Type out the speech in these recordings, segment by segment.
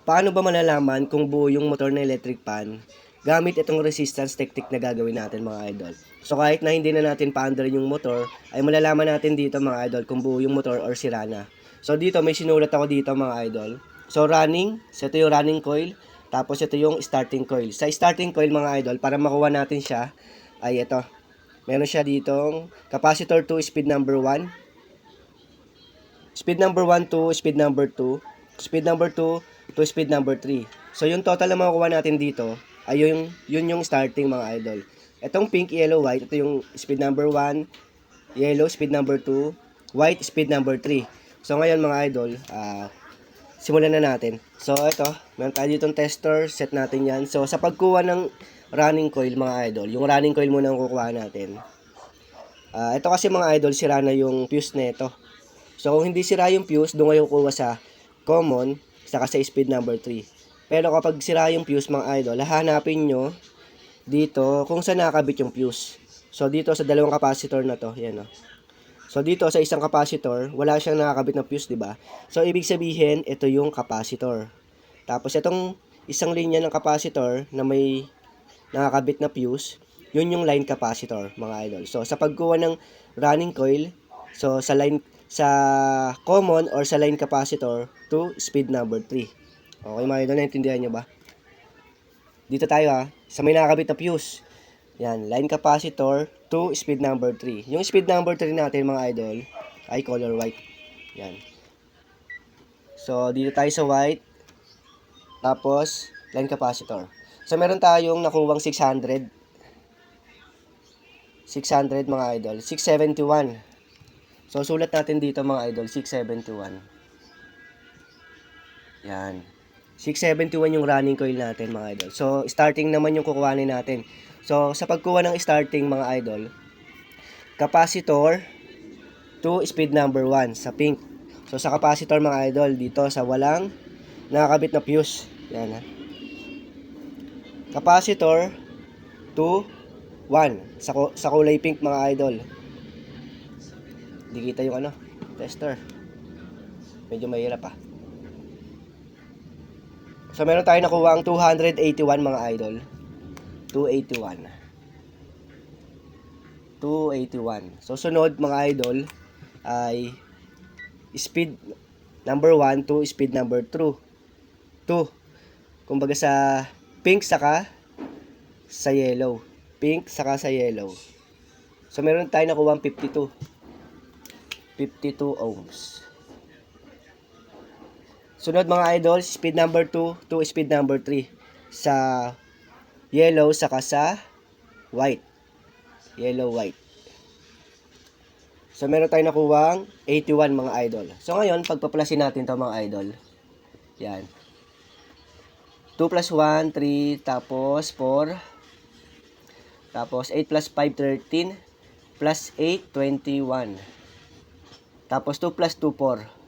Paano ba malalaman kung buo yung motor na electric fan gamit itong resistance technique na gagawin natin mga idol? So kahit na hindi na natin pa-under yung motor, ay malalaman natin dito mga idol kung buo yung motor or sira na. So dito may sinulat ako dito mga idol. So running, so ito yung running coil, tapos ito yung starting coil. Sa starting coil mga idol, para makuha natin siya, ay ito. Meron siya ditong capacitor to speed number 1, speed number 1 to speed number 2, speed number 2 to speed number 3. So yung total na makukuha natin dito ay yun yung starting mga idol. Itong pink, yellow, white, ito yung speed number 1, yellow speed number 2, white speed number 3. So ngayon mga idol, simulan na natin. So ito, meron tayo ditong tester, set natin yan. So sa pagkuha ng running coil mga idol, yung running coil muna ang kukuha natin. Ito kasi mga idol, sira na yung fuse nito. So kung hindi sira yung fuse, doon kayo kukuha sa common, saka sa speed number 3. Pero kapag sira yung fuse mga idol, hahanapin nyo dito kung saan nakakabit yung fuse. So dito sa dalawang capacitor na to, yan o. So dito sa isang capacitor, wala siyang nakakabit ng fuse, di ba? So ibig sabihin, ito yung capacitor. Tapos itong isang linya ng capacitor na may nakakabit na fuse, yun yung line capacitor mga idol. So sa pagkuha ng running coil, so sa common or sa line capacitor to speed number 3. Okay mga idol, naintindihan nyo ba? Dito tayo sa may nakakabit na fuse. Yan, line capacitor to speed number 3. Yung speed number 3 natin mga idol ay color white. Yan. So dito tayo sa white. Tapos line capacitor. So meron tayong nakuwang 600 mga idol. 671. So sulat natin dito mga idol, 671. Yan. 671 yung running coil natin mga idol. So starting naman yung kukuhanin natin. So sa pagkuha ng starting mga idol, capacitor to speed number 1 sa pink. So sa capacitor mga idol, dito sa walang nakakabit na fuse. Yan ha. Capacitor to 1 sa kulay pink mga idol. Hindi kita yung tester. Medyo mahirap pa. So meron tayong nakuha ang 281 mga idol. 281. So sunod mga idol ay speed number 1 to speed number 2. Kumbaga sa pink saka sa yellow. Pink saka sa yellow. So meron tayong nakuha ang 52 ohms. Sunod mga idol, speed number 2 to speed number 3 sa yellow saka sa white. Yellow, white. So meron tayong nakuwang 81 mga idol. So ngayon, pagpaplasin natin to mga idol. Yan. 2 plus 1, 3, tapos 4. Tapos 8 plus 5, 13. Plus 8, 21. Tapos 2 plus 2, 4.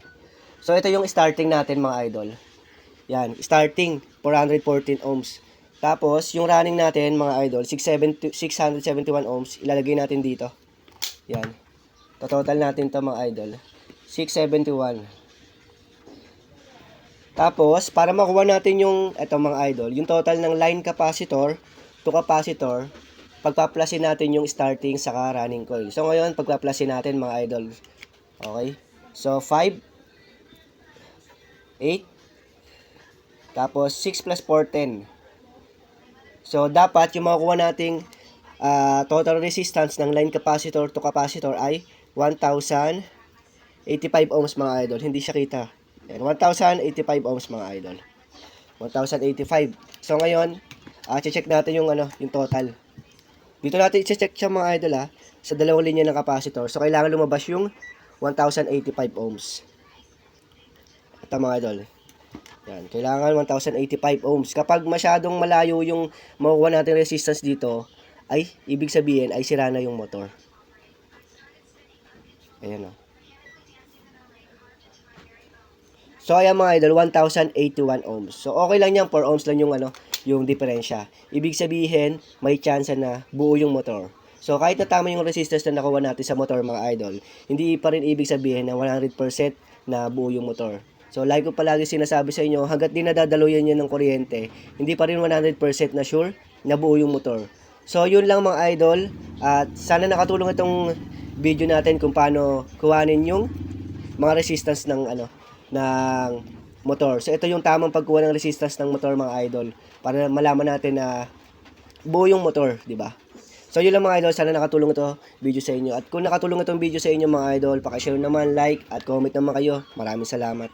So ito yung starting natin mga idol. Yan, starting 414 ohms. Tapos yung running natin mga idol, 671 ohms, ilalagay natin dito. Yan. Total natin to mga idol, 671. Tapos para makuha natin yung mga idol, yung total ng line capacitor to capacitor, pagpaplasin natin yung starting saka running coil. So ngayon pagpaplasin natin mga idol. Okay? So 5 8 tapos 6 plus 4, 10. So dapat yung makukuha nating total resistance ng line capacitor to capacitor ay 1085 ohms mga idol. Hindi siya kita. Yan, 1085 ohms mga idol. 1085. So ngayon, check natin yung yung total. Dito natin i-check siya mga idol sa dalawang linya ng capacitor. So kailangan lumabas yung 1085 ohms. Ito mga idol. Yan, kailangan 1085 ohms. Kapag masyadong malayo yung makukuha natin resistance dito, ay ibig sabihin ay sira na yung motor. Ayan o. So ayan mga idol, 1081 ohms. So okay lang yan, 4 ohms lang yung yung diferensya. Ibig sabihin, may chance na buo yung motor. So kahit na tama yung resistance na nakuha natin sa motor mga idol, hindi pa rin ibig sabihin na 100% na buo yung motor. So, like ko palagi sinasabi sa inyo, hanggat di nadadaluyan yan ng kuryente, hindi pa rin 100% na sure na buo yung motor. So, yun lang mga idol. At sana nakatulong itong video natin kung paano kuhanin yung mga resistance ng ng motor. So, ito yung tamang pagkuha ng resistance ng motor mga idol para malaman natin na buo yung motor, di ba? So, yun lang mga idol. Sana nakatulong ito video sa inyo. At kung nakatulong itong video sa inyo mga idol, pakishare naman, like, at comment naman kayo. Maraming salamat.